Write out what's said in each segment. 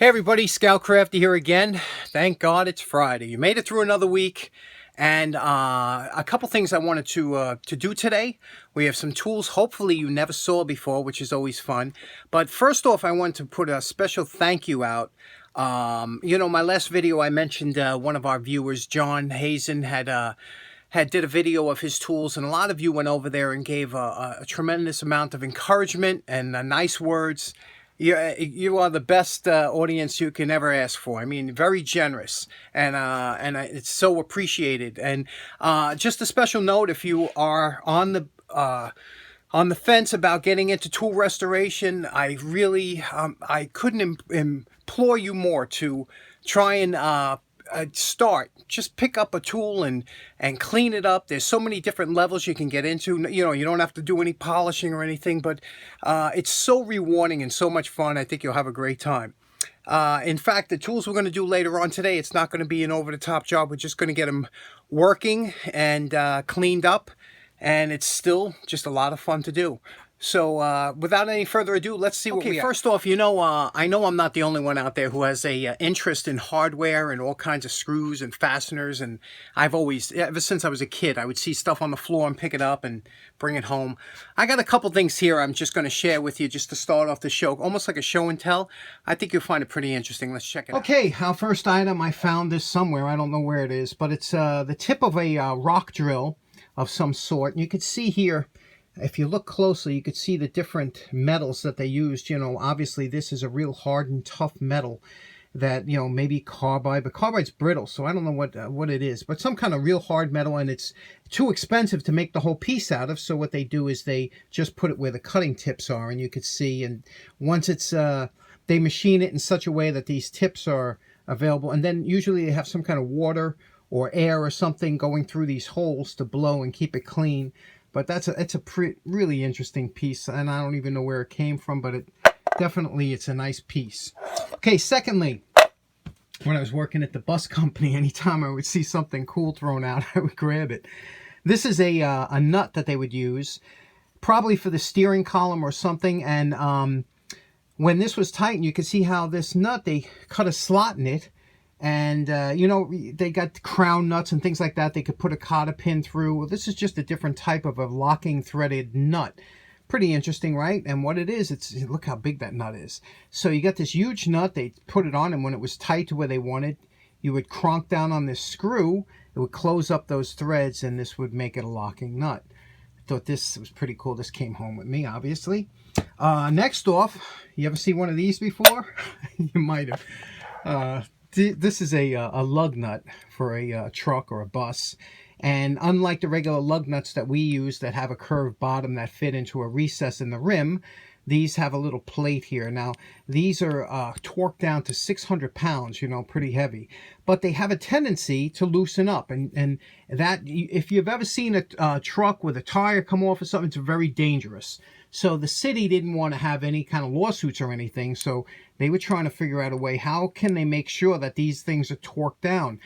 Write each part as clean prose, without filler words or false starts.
Hey everybody, Scoutcrafty here again. Thank God it's Friday. You made it through another week, and a couple things I wanted to do today. We have some tools hopefully you never saw before, which is always fun. But first off, I want to put a special thank you out. My last video I mentioned one of our viewers, John Hazen, did a video of his tools, and a lot of you went over there and gave a tremendous amount of encouragement and nice words. You are the best audience you can ever ask for. I mean, very generous, and it's so appreciated. And just a special note, if you are on the fence about getting into tool restoration, I really I couldn't implore you more to try and start. Just pick up a tool and clean it up. There's so many different levels you can get into. You don't have to do any polishing or anything, but it's so rewarding and so much fun. I think you'll have a great time. In fact, the tools we're going to do later on today, it's not going to be an over-the-top job. We're just going to get them working and cleaned up, and it's still just a lot of fun to do. So without any further ado, let's see what we got. First off, I know I'm not the only one out there who has a interest in hardware and all kinds of screws and fasteners. And I've always, ever since I was a kid, I would see stuff on the floor and pick it up and bring it home. I got a couple things here I'm just going to share with you just to start off the show, almost like a show and tell. I think you'll find it pretty interesting. Let's check it out. Okay, our first item, I found this somewhere. I don't know where it is, but it's the tip of a rock drill of some sort. And you can see here, if you look closely, you could see the different metals that they used. Obviously this is a real hard and tough metal that, maybe carbide, but carbide's brittle, so I don't know what it is, but some kind of real hard metal, and it's too expensive to make the whole piece out of. So what they do is they just put it where the cutting tips are, and you could see, and once it's they machine it in such a way that these tips are available, and then usually they have some kind of water or air or something going through these holes to blow and keep it clean. But it's a really interesting piece, and I don't even know where it came from, but it's a nice piece. Okay, secondly, when I was working at the bus company, anytime I would see something cool thrown out, I would grab it. This is a nut that they would use, probably for the steering column or something, and when this was tightened, you could see how this nut, they cut a slot in it. And, they got crown nuts and things like that. They could put a cotter pin through. Well, this is just a different type of a locking threaded nut. Pretty interesting, right? And what it is, look how big that nut is. So you got this huge nut. They put it on, and when it was tight to where they wanted, you would cronk down on this screw. It would close up those threads, and this would make it a locking nut. I thought this was pretty cool. This came home with me, obviously. Next off, you ever see one of these before? You might have. This is a lug nut for a truck or a bus, and unlike the regular lug nuts that we use that have a curved bottom that fit into a recess in the rim, these have a little plate here. Now these are torqued down to 600 pounds, pretty heavy, but they have a tendency to loosen up, and that, if you've ever seen a truck with a tire come off or something, it's very dangerous. So the city didn't want to have any kind of lawsuits or anything, so they were trying to figure out a way, how can they make sure that these things are torqued down?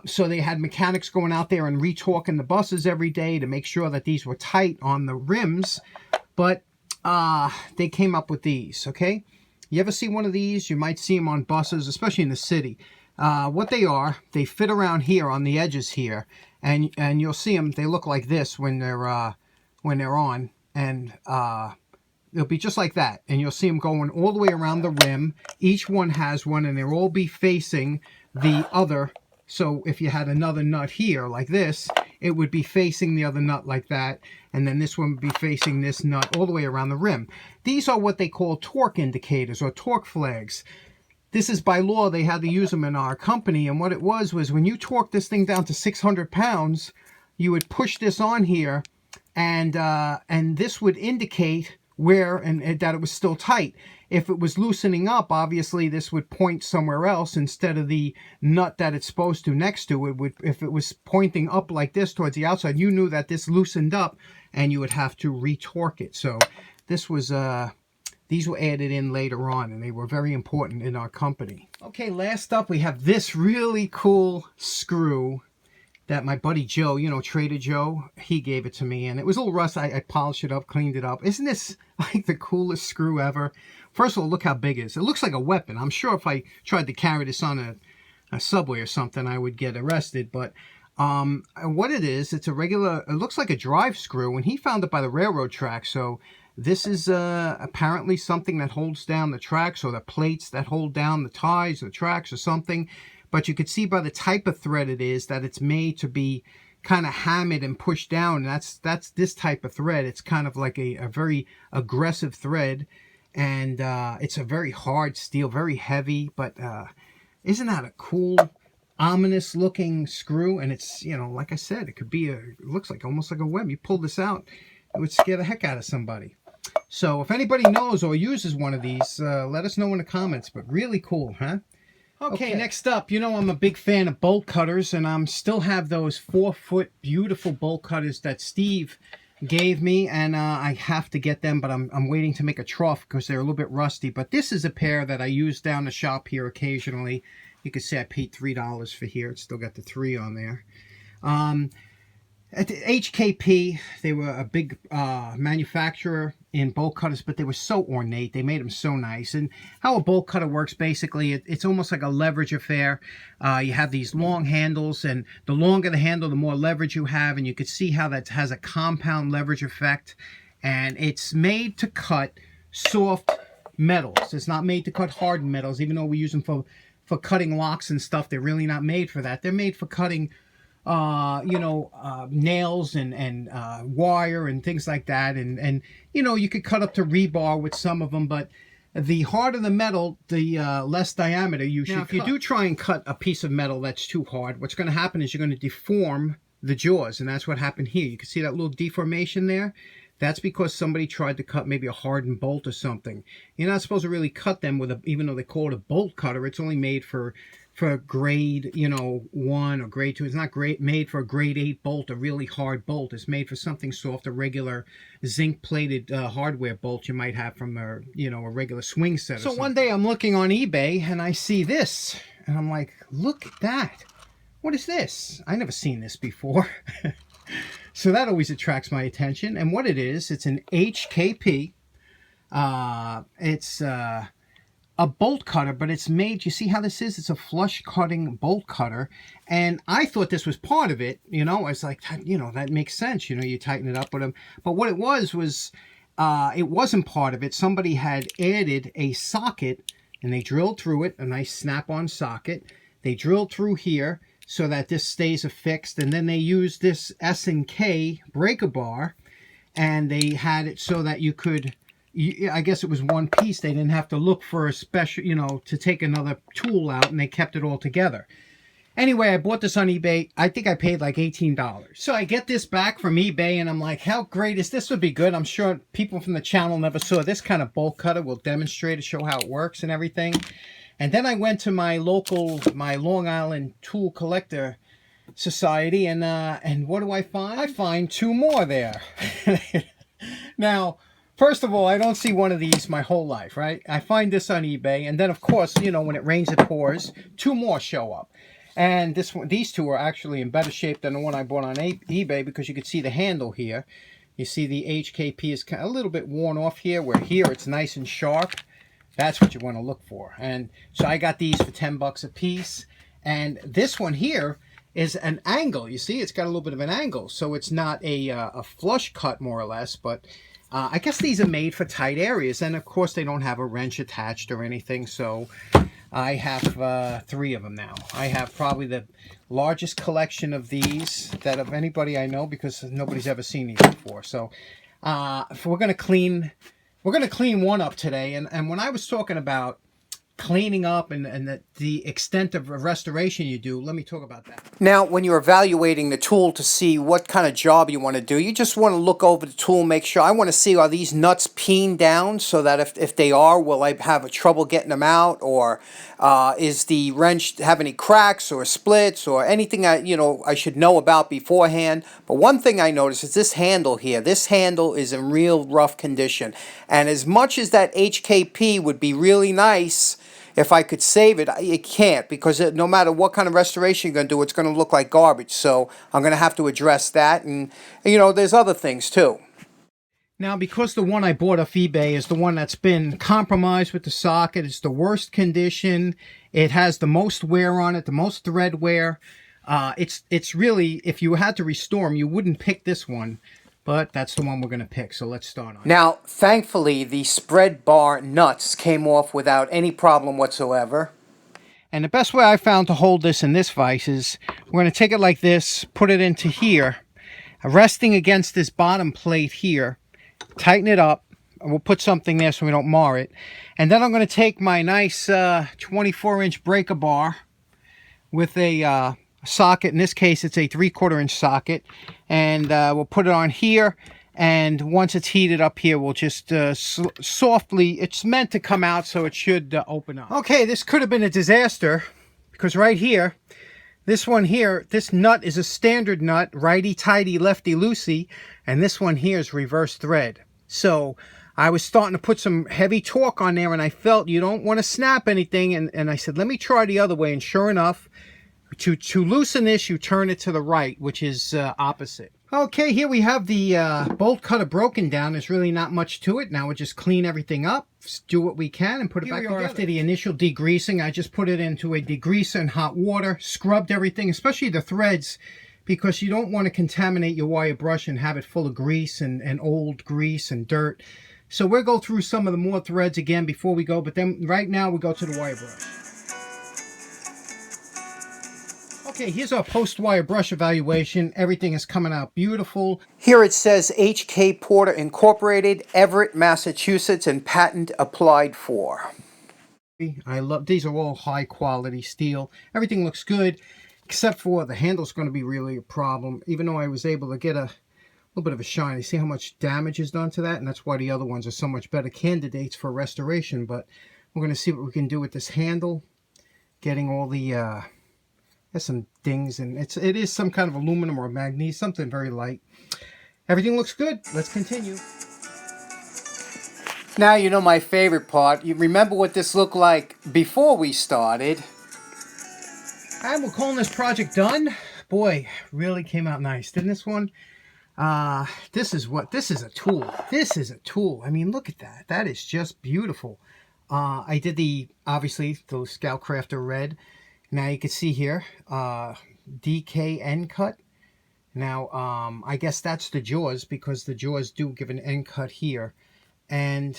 So they had mechanics going out there and retorquing the buses every day to make sure that these were tight on the rims, but they came up with these, okay? You ever see one of these? You might see them on buses, especially in the city. What they are, they fit around here on the edges here, and you'll see them, they look like this when they're on. And it'll be just like that, and you'll see them going all the way around the rim. Each one has one, and they'll all be facing the other. So if you had another nut here like this, it would be facing the other nut like that, and then this one would be facing this nut all the way around the rim. These are what they call torque indicators or torque flags. This is by law. They had to use them in our company, and what it was when you torque this thing down to 600 pounds, you would push this on here, and this would indicate where and that it was still tight. If it was loosening up, obviously this would point somewhere else instead of the nut that it's supposed to next to it. Would, if it was pointing up like this towards the outside, you knew that this loosened up, and you would have to retorque it. So this was these were added in later on, and they were very important in our company. Okay, last up we have this really cool screw that my buddy Joe, you know, Trader Joe, he gave it to me, and it was a little rust. I polished it up, cleaned it up. Isn't this like the coolest screw ever? First of all, look how big it is. It looks like a weapon. I'm sure if I tried to carry this on a subway or something, I would get arrested. But what it is, it's a regular, it looks like a drive screw, and he found it by the railroad track. So this is apparently something that holds down the tracks, or the plates that hold down the ties or the tracks or something. But you could see by the type of thread it is that it's made to be kind of hammered and pushed down. And that's this type of thread. It's kind of like a very aggressive thread. And it's a very hard steel, very heavy. But isn't that a cool, ominous looking screw? And it's, you know, like I said, it could be it looks like almost like a web. You pull this out, it would scare the heck out of somebody. So if anybody knows or uses one of these, let us know in the comments. But really cool, huh? Okay, next up, you know I'm a big fan of bolt cutters, and I still have those 4-foot beautiful bolt cutters that Steve gave me, and I have to get them, but I'm waiting to make a trough because they're a little bit rusty. But this is a pair that I use down the shop here occasionally. You can see I paid $3 for here. It's still got the 3 on there. At the HKP, they were a big manufacturer in bolt cutters, but they were so ornate. They made them so nice. And how a bolt cutter works, basically, it's almost like a leverage affair. You have these long handles, and the longer the handle, the more leverage you have. And you can see how that has a compound leverage effect. And it's made to cut soft metals. It's not made to cut hardened metals, even though we use them for cutting locks and stuff. They're really not made for that. They're made for cutting nails and wire and things like that. And you know, you could cut up to rebar with some of them, but the harder the metal, the less diameter you should cut. If you do try and cut a piece of metal that's too hard, what's going to happen is you're going to deform the jaws, and that's what happened here. You can see that little deformation there. That's because somebody tried to cut maybe a hardened bolt or something. You're not supposed to really cut them with even though they call it a bolt cutter, it's only made for grade, you know, 1 or grade 2. It's not made for a grade 8 bolt, a really hard bolt. It's made for something soft, a regular zinc-plated hardware bolt you might have from a, you know, a regular swing set. So one day I'm looking on eBay and I see this, and I'm like, look at that. What is this? I never seen this before. So that always attracts my attention. And what it is, it's an HKP. It's a bolt cutter, but it's made, you see how this is? It's a flush cutting bolt cutter. And I thought this was part of it, you know. I was like, you know, that makes sense. You know, you tighten it up with them. But what it was it wasn't part of it. Somebody had added a socket, and they drilled through it, a nice snap-on socket. They drilled through here so that this stays affixed. And then they used this S&K breaker bar, and they had it so that you could, I guess it was one piece. They didn't have to look for a special, you know, to take another tool out, and they kept it all together. Anyway, I bought this on eBay. I think I paid like $18. So I get this back from eBay, and I'm like, how great is this? Would be good. I'm sure people from the channel never saw this kind of bolt cutter. We'll demonstrate to show how it works and everything. And then I went to my Long Island tool collector society, and what do I find? I find 2 more there. Now, first of all, I don't see one of these my whole life, right? I find this on eBay, and then of course, you know, when it rains, it pours. 2 more show up. And these 2 are actually in better shape than the one I bought on eBay, because you can see the handle here. You see the HKP is kind of a little bit worn off here, where here it's nice and sharp. That's what you want to look for. And so I got these for $10 a piece. And this one here is an angle. You see, it's got a little bit of an angle. So it's not a flush cut, more or less, but I guess these are made for tight areas. And of course, they don't have a wrench attached or anything. So I have 3 of them now. I have probably the largest collection of these that of anybody I know, because nobody's ever seen these before. So we're going to clean one up today. And when I was talking about cleaning up and the extent of restoration you do, let me talk about that. Now, when you're evaluating the tool to see what kind of job you want to do, you just want to look over the tool, make sure. I want to see, are these nuts peened down, so that if they are, will I have a trouble getting them out, or is the wrench have any cracks or splits or anything I should know about beforehand. But one thing I noticed is this handle here. This handle is in real rough condition, and as much as that HKP would be really nice if I could save it, it can't, because no matter what kind of restoration you're going to do, it's going to look like garbage. So I'm going to have to address that. And, you know, there's other things too. Now, because the one I bought off eBay is the one that's been compromised with the socket, it's the worst condition, it has the most wear on it, the most thread wear. It's really, if you had to restore them, you wouldn't pick this one, but that's the one we're going to pick, so let's start on it. Now, thankfully, the spread bar nuts came off without any problem whatsoever. And the best way I found to hold this in this vise is we're going to take it like this, put it into here, resting against this bottom plate here, tighten it up. We'll put something there so we don't mar it. And then I'm going to take my nice 24-inch breaker bar with a socket. In this case, it's a 3/4 inch socket. And we'll put it on here. And once it's heated up here, we'll just softly, it's meant to come out, so it should open up. Okay, this could have been a disaster, because right here, this one here, this nut is a standard nut, righty-tighty, lefty-loosey, and this one here is reverse thread. So I was starting to put some heavy torque on there, and I felt you don't want to snap anything, and I said, let me try the other way, and sure enough, to loosen this, you turn it to the right, which is opposite. Okay, here we have the bolt cutter broken down. There's really not much to it. Now we'll just clean everything up, do what we can, and put it back together. After the initial degreasing, I just put it into a degreaser in hot water, scrubbed everything, especially the threads, because you don't want to contaminate your wire brush and have it full of grease and old grease and dirt. So we'll go through some of the more threads again before we go, but then right now we go to the wire brush. Okay, here's our post-wire brush evaluation. Everything is coming out beautiful. Here it says HK Porter Incorporated, Everett, Massachusetts, and patent applied for. I love, these are all high quality steel. Everything looks good, except for the handle's going to be really a problem. Even though I was able to get a little bit of a shine. You see how much damage is done to that? And that's why the other ones are so much better candidates for restoration. But we're going to see what we can do with this handle. Getting all the... There's some dings, and it is some kind of aluminum or magnesium, something very light. Everything looks good. Let's continue. Now you know my favorite part. You remember what this looked like before we started. And we're calling this project done. Boy, really came out nice, didn't this one? This is a tool. This is a tool. I mean, look at that. That is just beautiful. I did obviously, the Scout Crafter red. Now you can see here, DK Endcut. Now, I guess that's the jaws, because the jaws do give an end cut here. And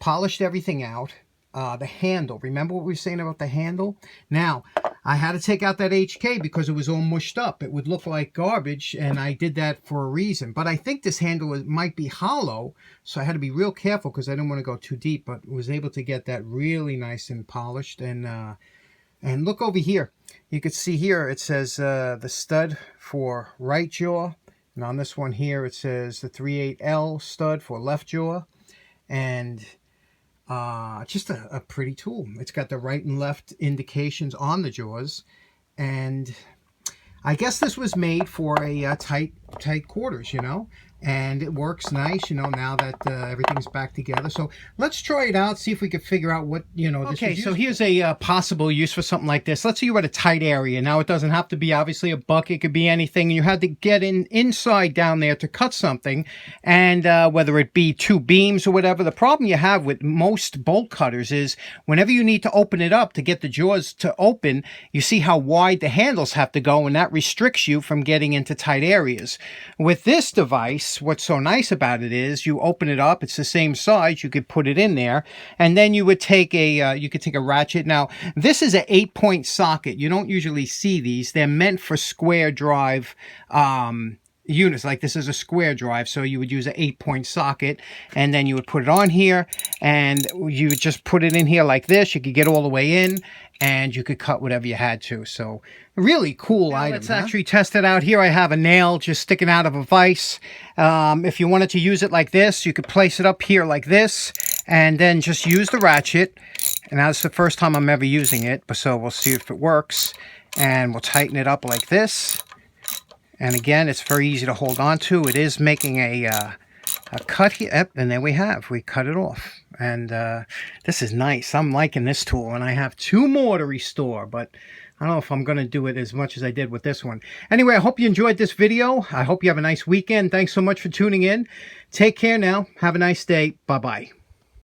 polished everything out. The handle, remember what we were saying about the handle? Now, I had to take out that HK because it was all mushed up. It would look like garbage, and I did that for a reason. But I think this handle might be hollow, so I had to be real careful because I didn't want to go too deep, but was able to get that really nice and polished. And look over here. You can see here it says the stud for right jaw. And on this one here it says the 3/8L stud for left jaw. And just a pretty tool. It's got the right and left indications on the jaws. And I guess this was made for a tight quarters, you know. And it works nice, you know, now that everything's back together. So let's try it out, see if we can figure out what, you know, this is. Okay, so here's a possible use for something like this. Let's say you're at a tight area. Now, it doesn't have to be, obviously, a bucket. It could be anything. You had to get inside down there to cut something, and whether it be two beams or whatever. The problem you have with most bolt cutters is whenever you need to open it up to get the jaws to open, you see how wide the handles have to go, and that restricts you from getting into tight areas. With this device, what's so nice about it is you open it up, it's the same size, you could put it in there, and then you would take you could take a ratchet. Now this is an 8-point socket. You don't usually see these. They're meant for square drive units. Like this is a square drive, so you would use an 8-point socket, and then you would put it on here, and you would just put it in here like this. You could get all the way in, and you could cut whatever you had to. So really cool item. Let's actually test it out. Here I have a nail just sticking out of a vise. If you wanted to use it like this, you could place it up here like this, and then just use the ratchet. And that's the first time I'm ever using it, so we'll see if it works. And we'll tighten it up like this. And again, it's very easy to hold on to. It is making a a cut here. Yep, and there we cut it off. And this is nice. I'm liking this tool, and I have 2 more to restore, but I don't know if I'm going to do it as much as I did with this one. Anyway, I hope you enjoyed this video. I hope you have a nice weekend. Thanks so much for tuning in. Take care now. Have a nice day. Bye-bye.